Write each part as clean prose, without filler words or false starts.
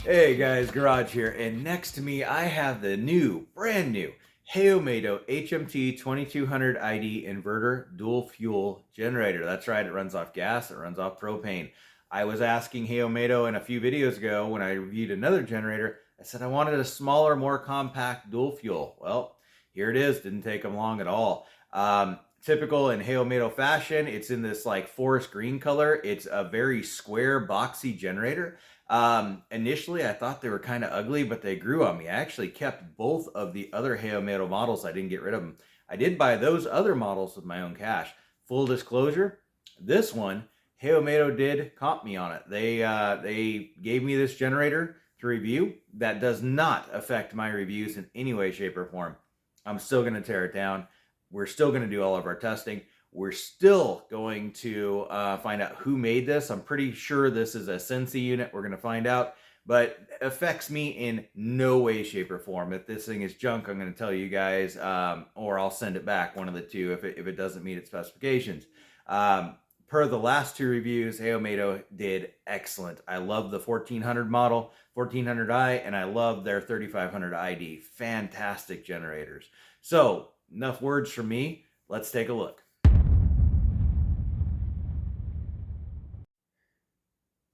Hey guys, Garage here, and next to me I have the brand new HEOMAITO HMT2200iD inverter dual fuel generator. That's right, it runs off gas, it runs off propane. I was asking HEOMAITO in a few videos ago when I reviewed another generator, I said I wanted a smaller, more compact dual fuel. Well, here it is, didn't take them long at all. Typical in HEOMAITO fashion, it's in this like forest green color. It's a very square, boxy generator. Initially I thought they were kind of ugly, but they grew on me. I actually kept both of the other HEOMAITO models. I didn't get rid of them. I did buy those other models with my own cash. Full disclosure, this one, HEOMAITO did comp me on it. They gave me this generator to review. That does not affect my reviews in any way, shape, or form. I'm still going to tear it down. We're still going to do all of our testing. We're still going to find out who made this. I'm pretty sure this is a Sensi unit. We're going to find out, but it affects me in no way, shape, or form. If this thing is junk, I'm going to tell you guys, or I'll send it back, one of the two, if it doesn't meet its specifications. Per the last two reviews, HEOMAITO did excellent. I love the 1400 model, 1400i, and I love their 3500iD. Fantastic generators. So, enough words from me. Let's take a look.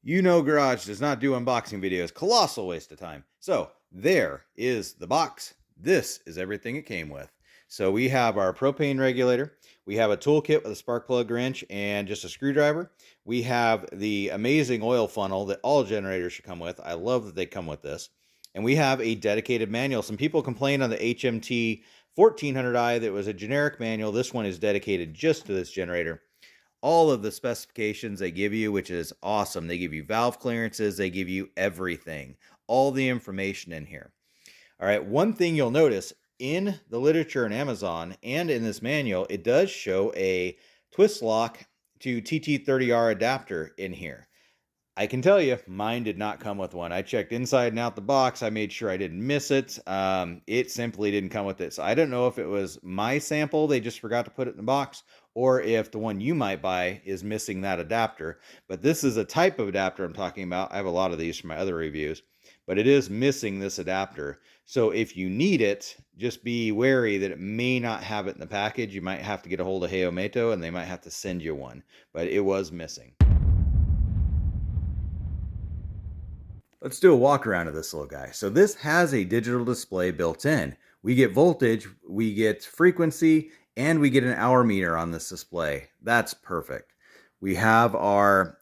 You know Garage does not do unboxing videos. Colossal waste of time. So there is the box. This is everything it came with. So we have our propane regulator. We have a toolkit with a spark plug wrench and just a screwdriver. We have the amazing oil funnel that all generators should come with. I love that they come with this. And we have a dedicated manual. Some people complained on the HMT 1400i that was a generic manual. This one is dedicated just to this generator. All of the specifications they give you, which is awesome. They give you valve clearances. They give you everything. All the information in here. All right, one thing you'll notice in the literature in Amazon and in this manual, it does show a twist lock to TT30R adapter in here. I can tell you, mine did not come with one. I checked inside and out the box. I made sure I didn't miss it. It simply didn't come with it. So I don't know if it was my sample, they just forgot to put it in the box, or if the one you might buy is missing that adapter. But this is a type of adapter I'm talking about. I have a lot of these from my other reviews, but it is missing this adapter. So if you need it, just be wary that it may not have it in the package. You might have to get a hold of HEOMAITO and they might have to send you one, but it was missing. Let's do a walk around of this little guy. So this has a digital display built in. We get voltage, we get frequency, and we get an hour meter on this display. That's perfect. We have our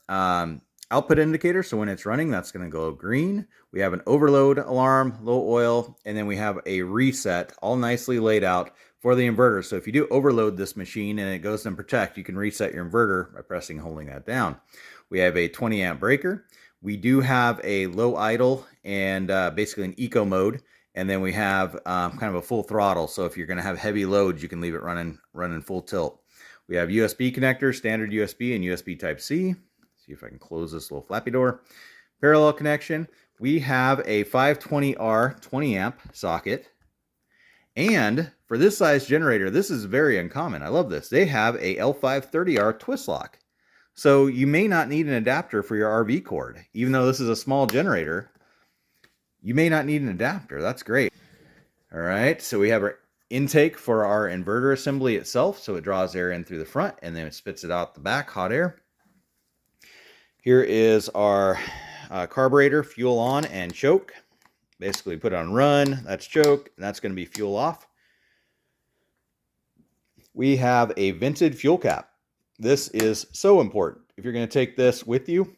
output indicator, so when it's running, that's going to go green. We have an overload alarm, low oil, and then we have a reset, all nicely laid out for the inverter. So if you do overload this machine and it goes in protect, you can reset your inverter by pressing and holding that down. We have a 20 amp breaker. We do have a low idle and basically an eco mode. And then we have kind of a full throttle. So if you're going to have heavy loads, you can leave it running full tilt. We have USB connectors, standard USB and USB Type-C. See if I can close this little flappy door. Parallel connection. We have a 520R 20 amp socket. And for this size generator, this is very uncommon. I love this. They have a L530R twist lock. So you may not need an adapter for your RV cord. Even though this is a small generator, you may not need an adapter. That's great. All right, so we have our intake for our inverter assembly itself. So it draws air in through the front and then it spits it out the back, hot air. Here is our carburetor, fuel on and choke. Basically put it on run, that's choke, and that's going to be fuel off. We have a vented fuel cap. This is so important. If you're going to take this with you,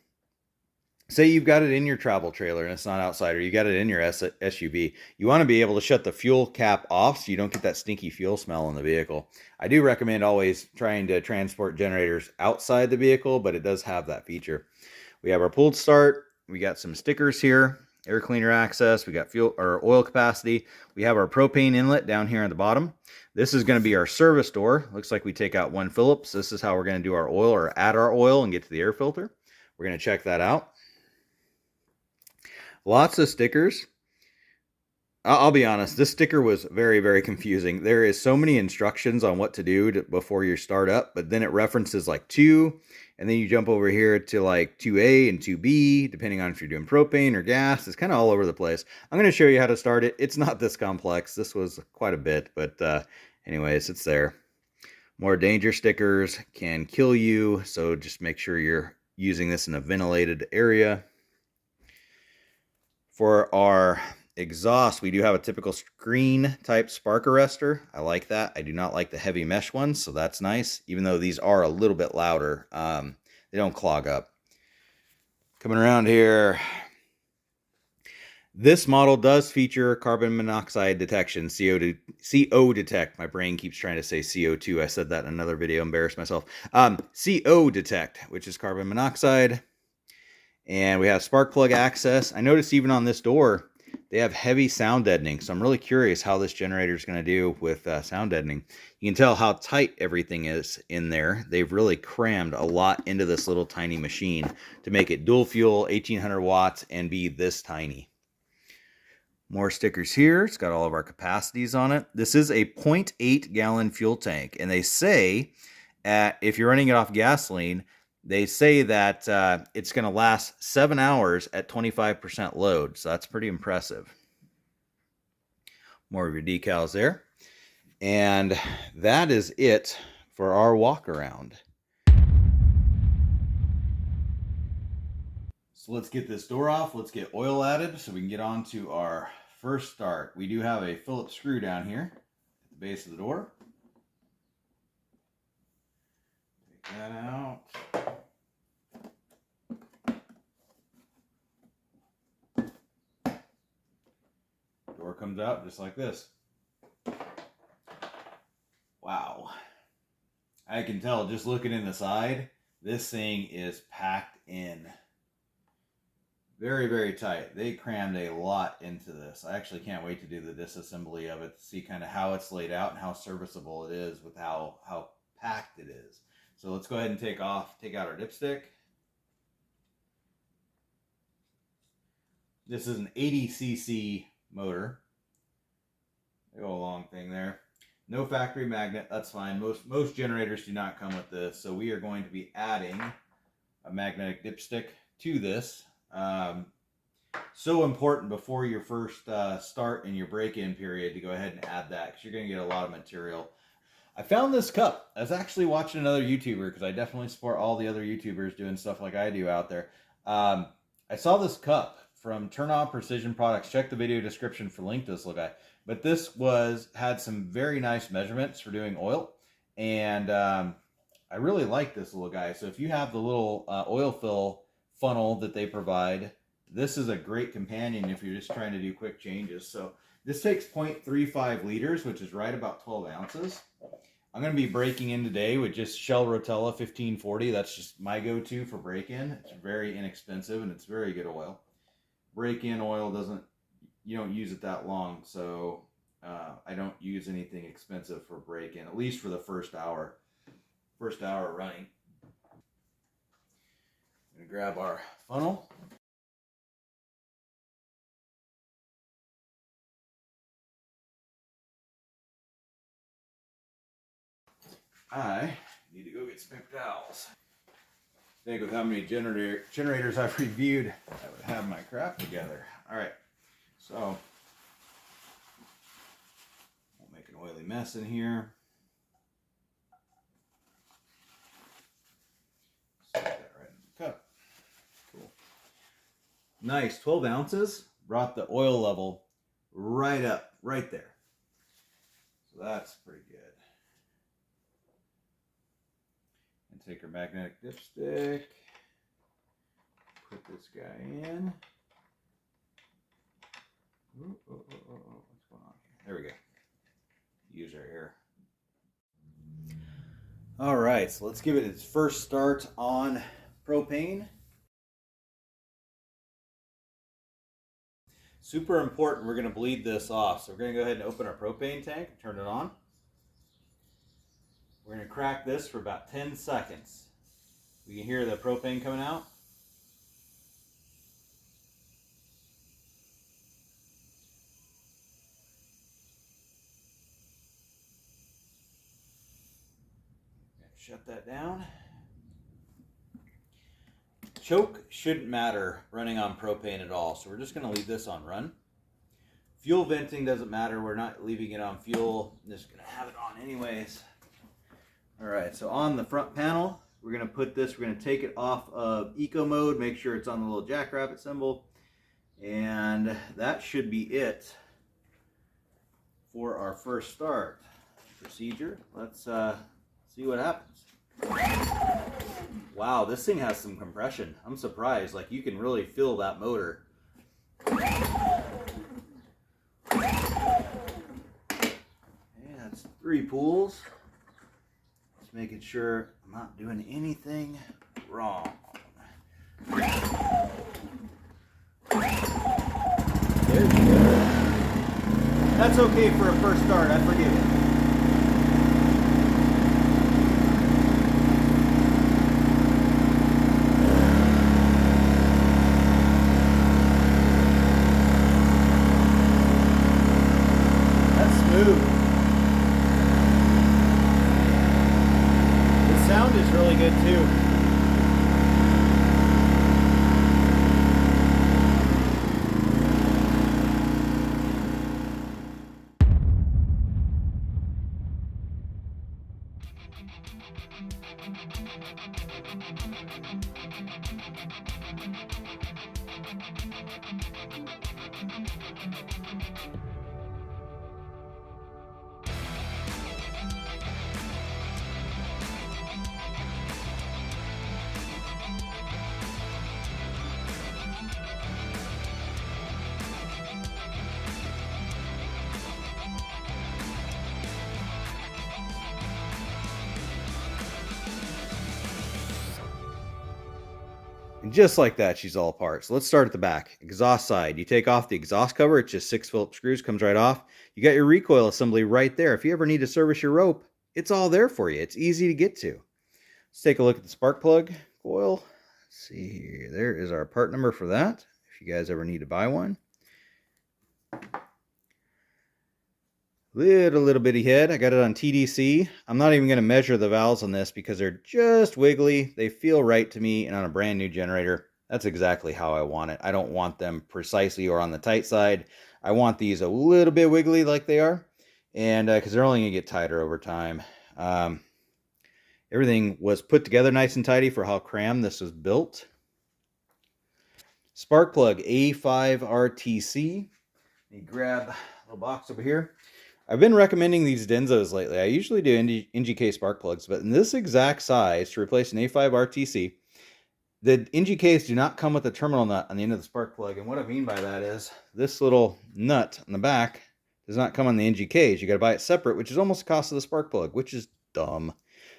say you've got it in your travel trailer and it's not outside, or you got it in your SUV, you want to be able to shut the fuel cap off so you don't get that stinky fuel smell in the vehicle. I do recommend always trying to transport generators outside the vehicle, but it does have that feature. We have our pulled start. We got some stickers here, air cleaner access. We got fuel or oil capacity. We have our propane inlet down here at the bottom. This is going to be our service door. Looks like we take out one Phillips. This is how we're going to do our oil or add our oil and get to the air filter. We're going to check that out. Lots of stickers. I'll be honest, this sticker was very, very confusing. There is so many instructions on what to do before you start up, but then it references like 2, And then you jump over here to like 2A and 2B, depending on if you're doing propane or gas. It's kind of all over the place. I'm going to show you how to start it. It's not this complex. This was quite a bit, but anyways, it's there. More danger stickers can kill you, so just make sure you're using this in a ventilated area. For our exhaust, we do have a typical screen type spark arrestor. I like that. I do not like the heavy mesh ones, so that's nice, even though these are a little bit louder. They don't clog up. Coming around here, this model does feature carbon monoxide detection, CO detect. My brain keeps trying to say CO2. I said that in another video, embarrassed myself. CO detect, which is carbon monoxide. And we have spark plug access. I noticed even on this door, they have heavy sound deadening. So I'm really curious how this generator is going to do with sound deadening. You can tell how tight everything is in there. They've really crammed a lot into this little tiny machine to make it dual fuel, 1800 watts, and be this tiny. More stickers here. It's got all of our capacities on it. This is a 0.8 gallon fuel tank. And they say if you're running it off gasoline, they say that it's going to last 7 hours at 25% load. So that's pretty impressive. More of your decals there. And that is it for our walk around. So let's get this door off. Let's get oil added so we can get on to our first start. We do have a Phillips screw down here at the base of the door. Take that out. Door comes out just like this. Wow. I can tell just looking in the side, this thing is packed in. Very, very tight. They crammed a lot into this. I actually can't wait to do the disassembly of it to see kind of how it's laid out and how serviceable it is with how packed it is. So let's go ahead and take out our dipstick. This is an 80cc motor. Big old long thing there. No factory magnet, that's fine. Most generators do not come with this, so we are going to be adding a magnetic dipstick to this. So important before your first start in your break-in period to go ahead and add that, because you're going to get a lot of material. I found this cup. I was actually watching another YouTuber, because I definitely support all the other YouTubers doing stuff like I do out there. I saw this cup from Turn On Precision Products. Check the video description for link to this little guy. But this had some very nice measurements for doing oil, and I really like this little guy. So if you have the little oil fill funnel that they provide, this is a great companion if you're just trying to do quick changes. So this takes 0.35 liters, which is right about 12 ounces. I'm going to be breaking in today with just Shell Rotella 1540. That's just my go-to for break-in. It's very inexpensive and it's very good oil. Break-in oil you don't use it that long, so I don't use anything expensive for break-in, at least for the first hour running. I'm going to grab our funnel. I need to go get some paper towels. I think with how many generators I've reviewed, I would have my crap together. All right, so won't make an oily mess in here. Stick that right in the cup. Cool. Nice, 12 ounces. Brought the oil level right up, right there. So that's pretty good. And take our magnetic dipstick. Put this guy in. What's going on here? There we go. Use our air. All right, so let's give it its first start on propane. Super important, we're going to bleed this off. So we're going to go ahead and open our propane tank and turn it on. We're going to crack this for about 10 seconds. We can hear the propane coming out. Shut that down. choke shouldn't matter running on propane at all, so we're just going to leave this on run. Fuel venting doesn't matter. We're not leaving it on fuel. I'm just going to have it on anyways. All right, so on the front panel, we're going to put this, we're going to take it off of eco mode, make sure it's on the little jackrabbit symbol, and that should be it for our first start procedure. Let's see what happens. Wow, this thing has some compression. I'm surprised. Like, you can really feel that motor. Okay, that's 3 pulls. Just making sure I'm not doing anything wrong. There you go. That's okay for a first start. I forgive it. The sound is really good too. And just like that, she's all apart. So let's start at the back. Exhaust side. You take off the exhaust cover. It's just 6 Phillips screws, comes right off. You got your recoil assembly right there. If you ever need to service your rope, it's all there for you. It's easy to get to. Let's take a look at the spark plug coil. Let's see here. There is our part number for that, if you guys ever need to buy one. Little bitty head. I got it on TDC. I'm not even going to measure the valves on this because they're just wiggly. They feel right to me, and on a brand new generator, that's exactly how I want it. I don't want them precisely or on the tight side. I want these a little bit wiggly like they are, and because they're only going to get tighter over time. Everything was put together nice and tidy for how crammed this was built. Spark plug A5RTC. Let me grab a little box over here. I've been recommending these Denzos lately. I usually do NGK spark plugs, but in this exact size to replace an A5RTC, the NGKs do not come with a terminal nut on the end of the spark plug. And what I mean by that is this little nut on the back does not come on the NGKs. You got to buy it separate, which is almost the cost of the spark plug, which is dumb.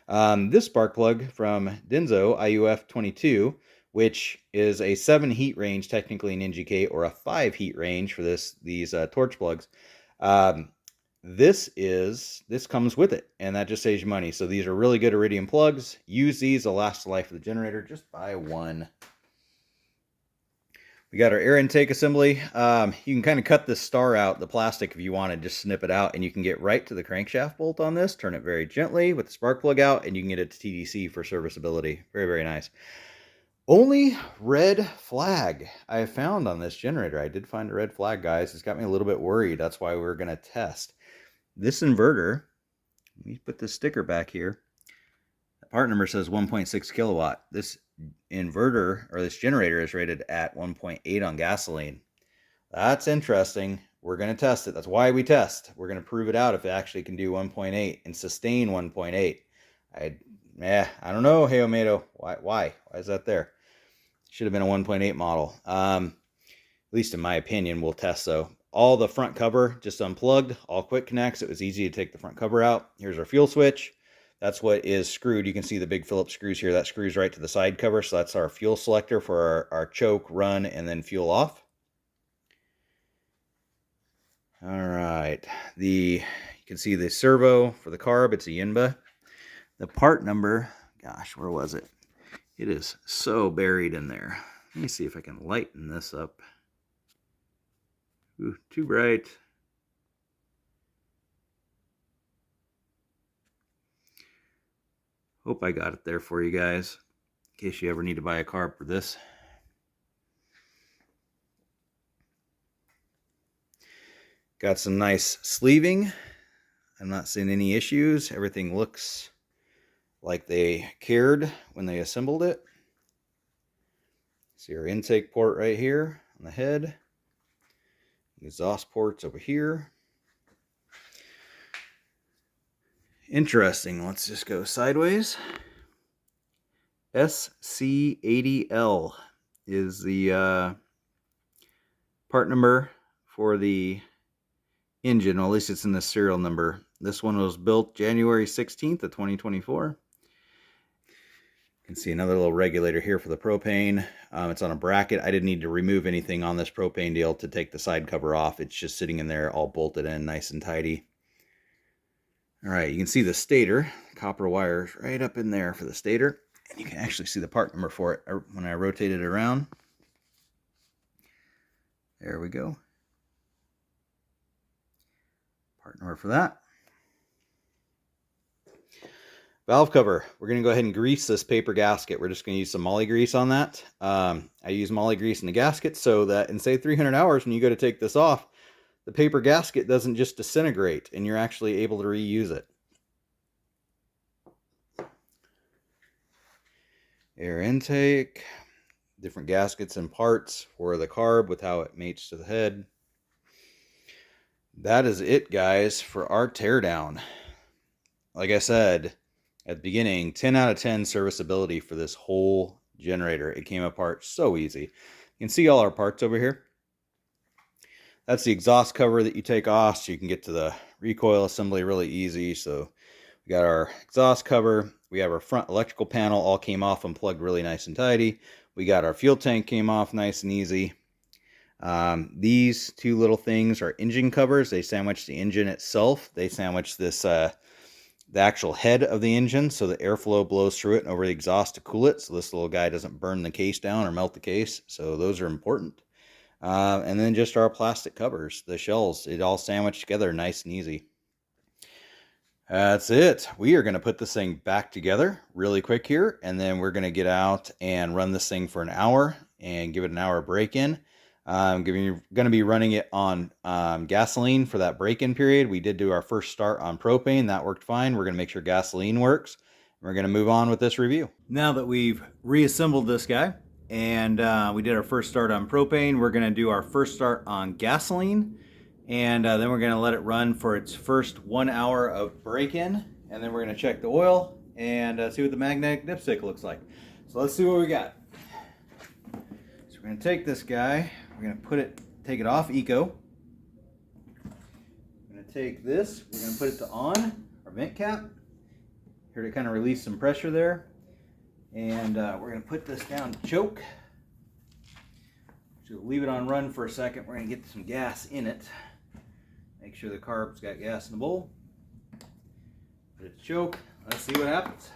This spark plug from Denso IUF22, which is a 7 heat range, technically an NGK, or a 5 heat range for these torch plugs. This comes with it, and that just saves you money. So these are really good iridium plugs. Use these, they'll last the life of the generator. Just buy one. We got our air intake assembly. You can kind of cut this star out, the plastic, if you want to just snip it out, and you can get right to the crankshaft bolt on this. Turn it very gently with the spark plug out, and you can get it to TDC for serviceability. Very, very nice. Only red flag I found on this generator. I did find a red flag, guys. It's got me a little bit worried. That's why we're going to test. This inverter, let me put the sticker back here. The part number says 1.6 kilowatt. This inverter, or this generator, is rated at 1.8 on gasoline. That's interesting. We're going to test it. That's why we test. We're going to prove it out if it actually can do 1.8 and sustain 1.8. I don't know, HEOMAITO. Why is that there? Should have been a 1.8 model. At least in my opinion. We'll test though. All the front cover just unplugged, all quick connects. It was easy to take the front cover out. Here's our fuel switch. That's what is screwed. You can see the big Phillips screws here. That screws right to the side cover. So that's our fuel selector for our choke, run, and then fuel off. All right. You can see the servo for the carb. It's a Yinba. The part number, gosh, where was it? It is so buried in there. Let me see if I can lighten this up. Ooh, too bright. Hope I got it there for you guys. in case you ever need to buy a carb for this. Got some nice sleeving. I'm not seeing any issues. Everything looks like they cared when they assembled it. See our intake port right here on the head. Exhaust ports over here. Interesting. Let's just go sideways. SC80L is the part number for the engine. Well, at least it's in the serial number. This one was built January 16th of 2024. You can see another little regulator here for the propane. It's on a bracket. I didn't need to remove anything on this propane deal to take the side cover off. It's just sitting in there all bolted in nice and tidy. All right, you can see the stator. Copper wires right up in there for the stator. And you can actually see the part number for it when I rotate it around. There we go. Part number for that. Valve cover. We're going to go ahead and grease this paper gasket. We're just going to use some moly grease on that. I use moly grease in the gasket so that in, say, 300 hours when you go to take this off, the paper gasket doesn't just disintegrate and you're actually able to reuse it. Air intake. Different gaskets and parts for the carb with how it mates to the head. That is it, guys, for our teardown. Like I said at the beginning, 10 out of 10 serviceability for this whole generator. It came apart so easy. You can see all our parts over here. That's the exhaust cover that you take off so you can get to the recoil assembly really easy. So we got our exhaust cover. We have our front electrical panel all came off and plugged really nice and tidy. We got our fuel tank came off nice and easy. These two little things are engine covers. They sandwich the engine itself. They sandwich this the actual head of the engine so the airflow blows through it and over the exhaust to cool it so this little guy doesn't burn the case down or melt the case. So those are important. And then just our plastic covers, the shells, it all sandwiched together nice and easy. That's it. We are going to put this thing back together really quick here, and then we're going to get out and run this thing for an hour and give it an hour break-in. I'm going to be running it on gasoline for that break-in period. We did do our first start on propane. That worked fine. We're going to make sure gasoline works. We're going to move on with this review. Now that we've reassembled this guy and we did our first start on propane, we're going to do our first start on gasoline. And then we're going to let it run for its first 1 hour of break-in. And then we're going to check the oil and see what the magnetic dipstick looks like. So let's see what we got. So we're going to take this guy. We're going to take it off eco. We're going to take this. We're going to put it to on, our vent cap. Here to kind of release some pressure there. And we're going to put this down to choke. So leave it on run for a second. We're going to get some gas in it. Make sure the carb's got gas in the bowl. Put it to choke. Let's see what happens.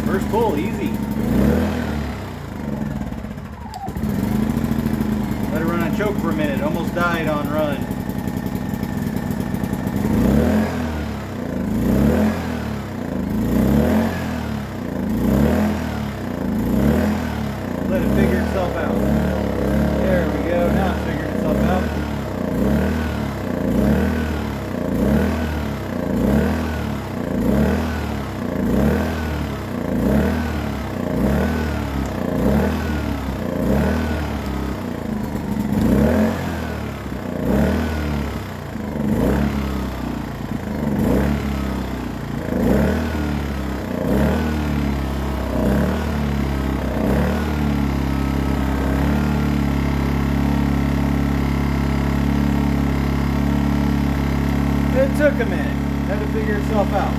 First pull, easy. Let it run on choke for a minute. Almost died on run. Let it figure itself out. There we go. Now it's figured itself out. It took a minute. Had to figure itself out.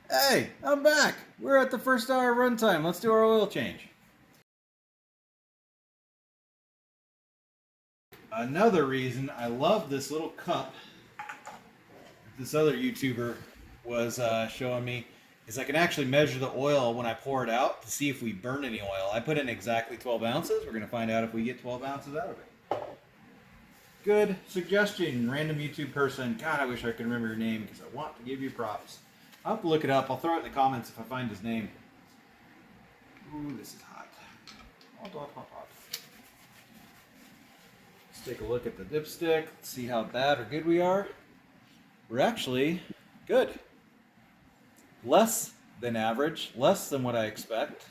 Hey, I'm back. We're at the first hour runtime. Let's do our oil change. Another reason I love this little cup this other YouTuber was showing me is I can actually measure the oil when I pour it out to see if we burn any oil. I put in exactly 12 ounces. We're going to find out if we get 12 ounces out of it. Good suggestion, random YouTube person. God, I wish I could remember your name because I want to give you props. I'll have to look it up. I'll throw it in the comments if I find his name. Ooh, this is hot. Hot, hot, hot, hot. Let's take a look at the dipstick. Let's see how bad or good we are. We're actually good. Less than average, less than what I expect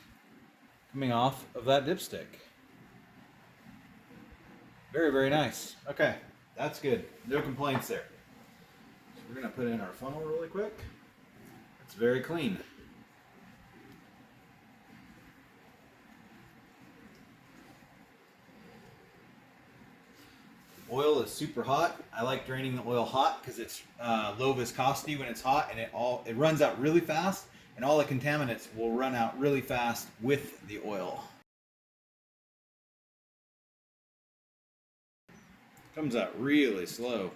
coming off of that dipstick. Very, very nice. Okay, that's good. No complaints there. So we're going to put in our funnel really quick. It's very clean. Oil is super hot. I like draining the oil hot because it's low viscosity when it's hot, and it runs out really fast, and all the contaminants will run out really fast with the oil. Comes out really slow.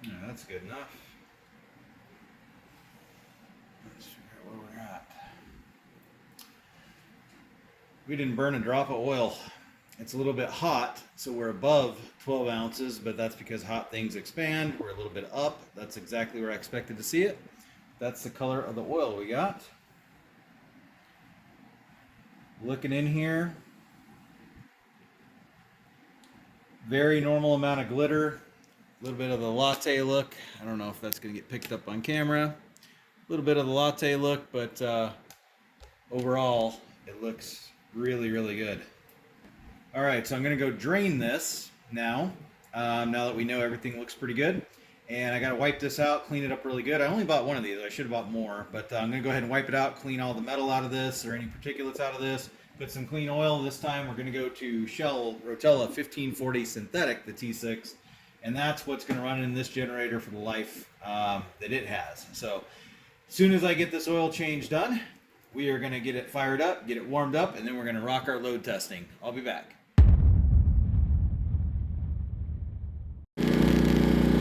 Yeah, that's good enough. Let's figure out where we're at. We didn't burn a drop of oil. It's a little bit hot, so we're above 12 ounces, but that's because hot things expand. We're a little bit up. That's exactly where I expected to see it. That's the color of the oil we got. Looking in here. Very normal amount of glitter. A little bit of the latte look. I don't know if that's going to get picked up on camera. A little bit of the latte look, but overall, it looks really, really good. All right, so I'm going to go drain this now, now that we know everything looks pretty good. And I got to wipe this out, clean it up really good. I only bought one of these. I should have bought more, but I'm going to go ahead and wipe it out, clean all the metal out of this or any particulates out of this. Put some clean oil. This time we're going to go to Shell Rotella 1540 Synthetic, the T6. And that's what's going to run in this generator for the life that it has. So as soon as I get this oil change done, we are going to get it fired up, get it warmed up, and then we're going to rock our load testing. I'll be back.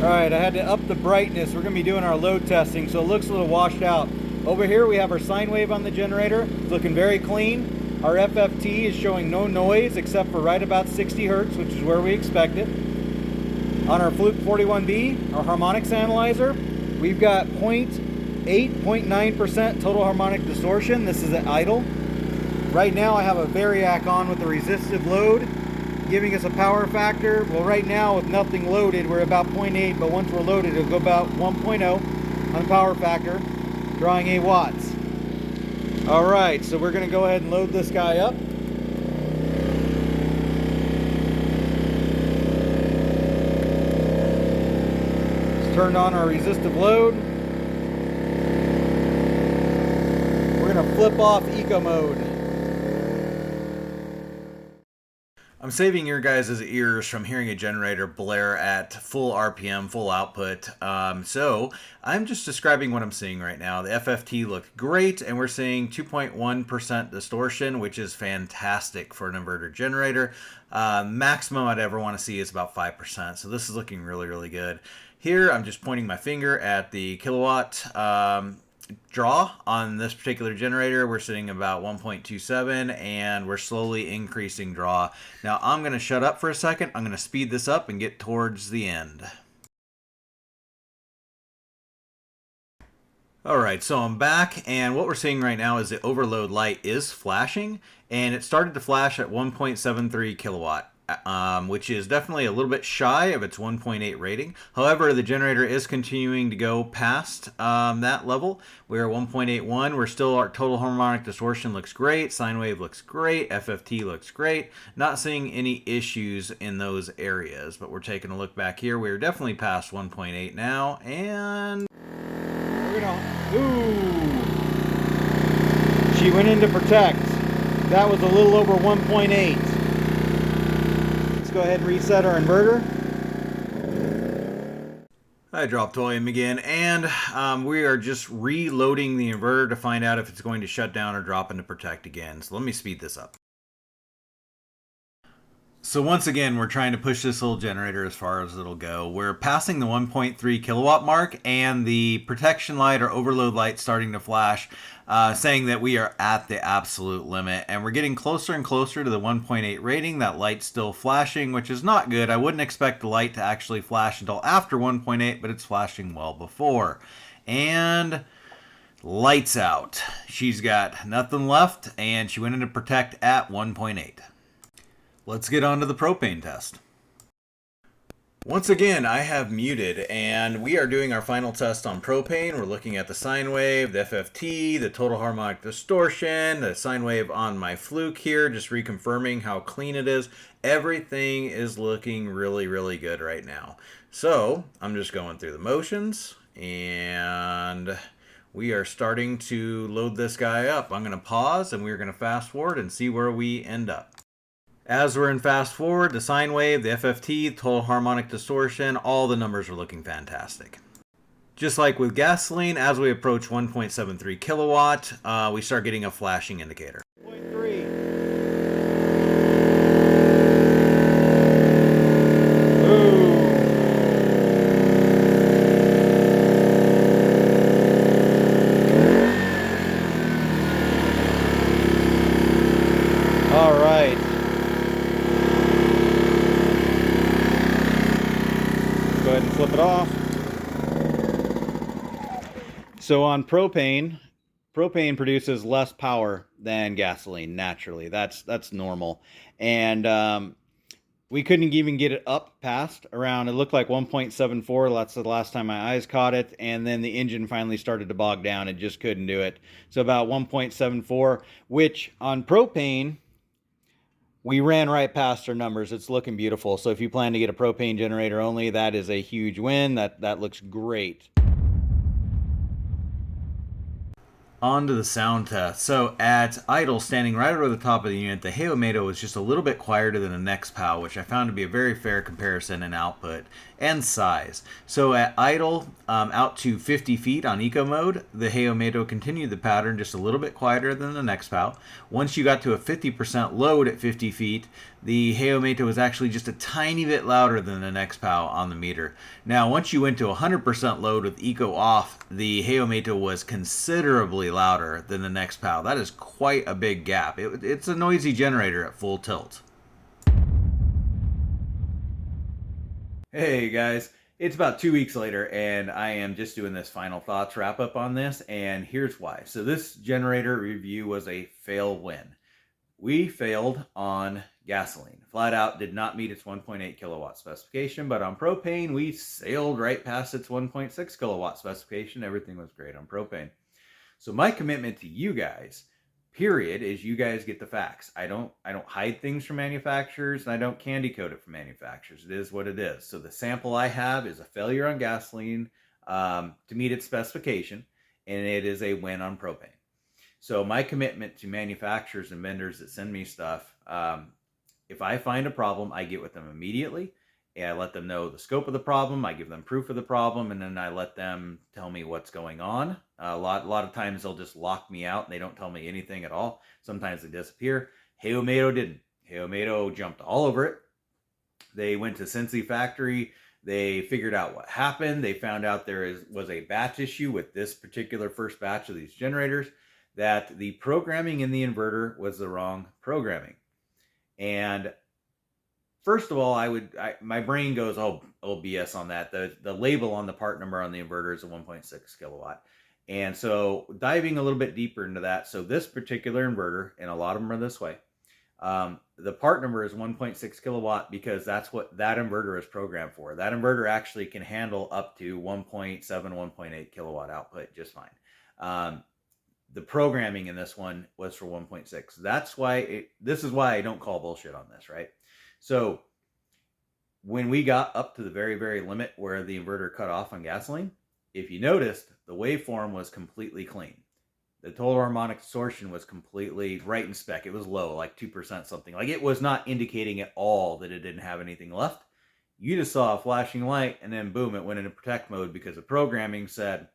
All right, I had to up the brightness. We're going to be doing our load testing, so it looks a little washed out. Over here we have our sine wave on the generator. It's looking very clean. Our FFT is showing no noise except for right about 60 hertz, which is where we expect it. On our Fluke 41B, our harmonics analyzer, we've got 0.9% total harmonic distortion. This is at idle. Right now I have a variac on with a resistive load, giving us a power factor. Well, right now with nothing loaded, we're about 0.8, but once we're loaded, it'll go about 1.0 on power factor, drawing 8 watts. All right, so we're gonna go ahead and load this guy up. Turned on our resistive load. We're going to flip off eco mode. I'm saving your guys' ears from hearing a generator blare at full RPM, full output. So I'm just describing what I'm seeing right now. The FFT looked great, and we're seeing 2.1% distortion, which is fantastic for an inverter generator. Maximum I'd ever want to see is about 5%. So this is looking really, really good. Here, I'm just pointing my finger at the kilowatt draw on this particular generator. We're sitting about 1.27, and we're slowly increasing draw. Now, I'm going to shut up for a second. I'm going to speed this up and get towards the end. All right, so I'm back, and what we're seeing right now is the overload light is flashing, and it started to flash at 1.73 kilowatt. Which is definitely a little bit shy of its 1.8 rating. However, the generator is continuing to go past that level. We're at 1.81. We're still, our total harmonic distortion looks great. Sine wave looks great. FFT looks great. Not seeing any issues in those areas, but we're taking a look back here. We're definitely past 1.8 now, and we're gonna, ooh, she went into protect. That was a little over 1.8. Go ahead and reset our inverter. Hi, Drop Toyum again, and we are just reloading the inverter to find out if it's going to shut down or drop into protect again. So let me speed this up. So once again, we're trying to push this little generator as far as it'll go. We're passing the 1.3 kilowatt mark, and the protection light or overload light starting to flash, saying that we are at the absolute limit. And we're getting closer and closer to the 1.8 rating. That light's still flashing, which is not good. I wouldn't expect the light to actually flash until after 1.8, but it's flashing well before. And lights out. She's got nothing left, and she went into protect at 1.8. Let's get on to the propane test. Once again, I have muted, and we are doing our final test on propane. We're looking at the sine wave, the FFT, the total harmonic distortion, the sine wave on my fluke here, just reconfirming how clean it is. Everything is looking really, really good right now. So I'm just going through the motions, and we are starting to load this guy up. I'm going to pause, and we're going to fast forward and see where we end up. As we're in fast forward, the sine wave, the FFT, total harmonic distortion, all the numbers are looking fantastic. Just like with gasoline, as we approach 1.73 kilowatt, we start getting a flashing indicator. 0.3. All right. Go ahead and flip it off. So on propane produces less power than gasoline naturally. That's normal. And we couldn't even get it up past around, it looked like 1.74. That's the last time my eyes caught it. And then the engine finally started to bog down. It just couldn't do it. So about 1.74, which on propane, we ran right past our numbers. It's looking beautiful. So if you plan to get a propane generator only, that is a huge win. That looks great. On to the sound test. So at idle, standing right over the top of the unit, the HEOMAITO was just a little bit quieter than the NextPow, which I found to be a very fair comparison in output and size. So at idle, out to 50 feet on eco mode, the HEOMAITO continued the pattern just a little bit quieter than the NextPow. Once you got to a 50% load at 50 feet, the HEOMAITO was actually just a tiny bit louder than the NextPow on the meter. Now, once you went to 100% load with eco off, the HEOMAITO was considerably louder than the NextPow. That is quite a big gap. It's a noisy generator at full tilt. Hey guys, it's about 2 weeks later, and I am just doing this final thoughts wrap up on this, and here's why. So this generator review was a fail win. We failed on gasoline. Flat out did not meet its 1.8 kilowatt specification, but on propane, we sailed right past its 1.6 kilowatt specification. Everything was great on propane. So my commitment to you guys, period, is you guys get the facts. I don't hide things from manufacturers, and I don't candy coat it from manufacturers. It is what it is. So the sample I have is a failure on gasoline to meet its specification, and it is a win on propane. So my commitment to manufacturers and vendors that send me stuff, if I find a problem, I get with them immediately. And I let them know the scope of the problem. I give them proof of the problem, and then I let them tell me what's going on. A lot of times they'll just lock me out and they don't tell me anything at all. Sometimes they disappear. HEOMAITO didn't. HEOMAITO jumped all over it. They went to Cincy factory. They figured out what happened. They found out there was a batch issue with this particular first batch of these generators, that the programming in the inverter was the wrong programming. And first of all, my brain goes, oh BS on that. The label on the part number on the inverter is a 1.6 kilowatt. And so diving a little bit deeper into that, so this particular inverter, and a lot of them are this way, the part number is 1.6 kilowatt because that's what that inverter is programmed for. That inverter actually can handle up to 1.7, 1.8 kilowatt output just fine. The programming in this one was for 1.6. That's why this is why I don't call bullshit on this, right? So when we got up to the very, very limit where the inverter cut off on gasoline, if you noticed, the waveform was completely clean. The total harmonic distortion was completely right in spec. It was low, like 2% something. Like, it was not indicating at all that it didn't have anything left. You just saw a flashing light and then boom, it went into protect mode because the programming said,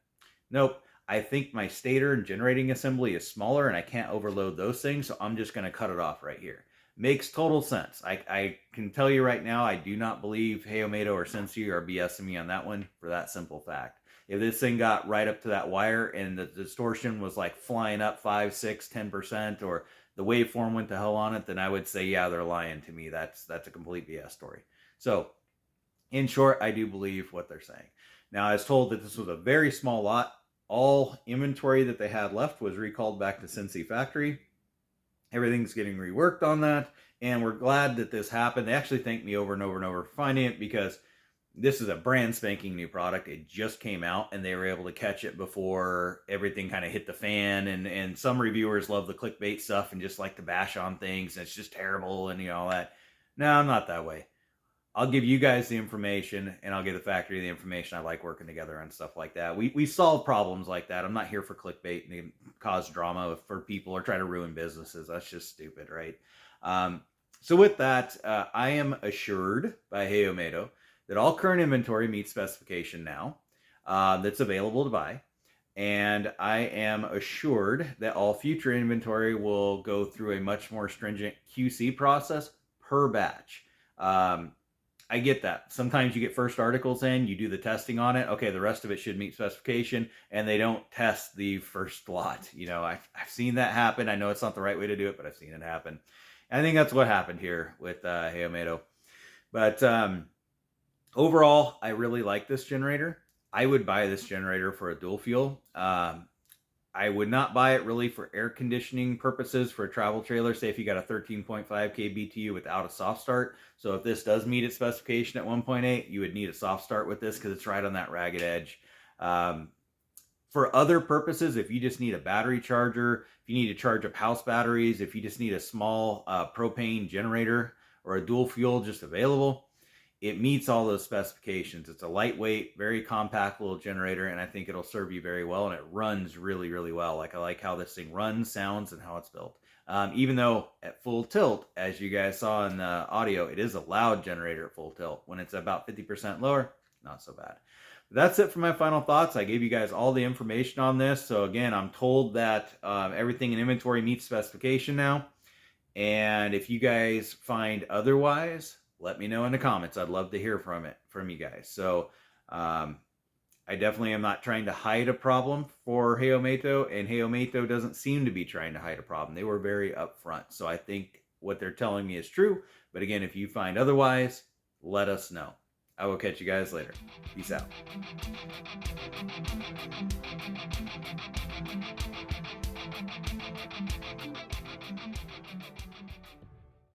nope, I think my stator and generating assembly is smaller and I can't overload those things, so I'm just going to cut it off right here. Makes total sense. I can tell you right now, I do not believe HEOMAITO or Sensi are BSing me on that one for that simple fact. If this thing got right up to that wire and the distortion was like flying up 5, 6, 10%, or the waveform went to hell on it, then I would say, yeah, they're lying to me. That's a complete BS story. So in short, I do believe what they're saying. Now, I was told that this was a very small lot. All inventory that they had left was recalled back to Sensi factory. Everything's getting reworked on that, and we're glad that this happened. They actually thanked me over and over and over for finding it, because this is a brand spanking new product. It just came out, and they were able to catch it before everything kind of hit the fan. And some reviewers love the clickbait stuff and just like to bash on things, and it's just terrible and all that. No, I'm not that way. I'll give you guys the information, and I'll give the factory the information. I like working together on stuff like that. We solve problems like that. I'm not here for clickbait and cause drama for people or try to ruin businesses. That's just stupid, right? So with that, I am assured by HEOMAITO that all current inventory meets specification now, that's available to buy. And I am assured that all future inventory will go through a much more stringent QC process per batch. I get that. Sometimes you get first articles in, you do the testing on it. Okay, the rest of it should meet specification, and they don't test the first lot. I've seen that happen. I know it's not the right way to do it, but I've seen it happen. And I think that's what happened here with HEOMAITO. But overall, I really like this generator. I would buy this generator for a dual fuel. I would not buy it really for air conditioning purposes for a travel trailer. Say if you got a 13.5K BTU without a soft start. So if this does meet its specification at 1.8, you would need a soft start with this because it's right on that ragged edge. For other purposes, if you just need a battery charger, if you need to charge up house batteries, if you just need a small propane generator or a dual fuel just available, it meets all those specifications. It's a lightweight, very compact little generator, and I think it'll serve you very well, and it runs really, really well. I like how this thing runs, sounds, and how it's built. Even though at full tilt, as you guys saw in the audio, it is a loud generator at full tilt. When it's about 50% lower, not so bad. That's it for my final thoughts. I gave you guys all the information on this. So again, I'm told that everything in inventory meets specification now. And if you guys find otherwise, let me know in the comments. I'd love to hear from you guys. So I definitely am not trying to hide a problem for HEOMAITO, and HEOMAITO doesn't seem to be trying to hide a problem. They were very upfront. So I think what they're telling me is true. But again, if you find otherwise, let us know. I will catch you guys later. Peace out.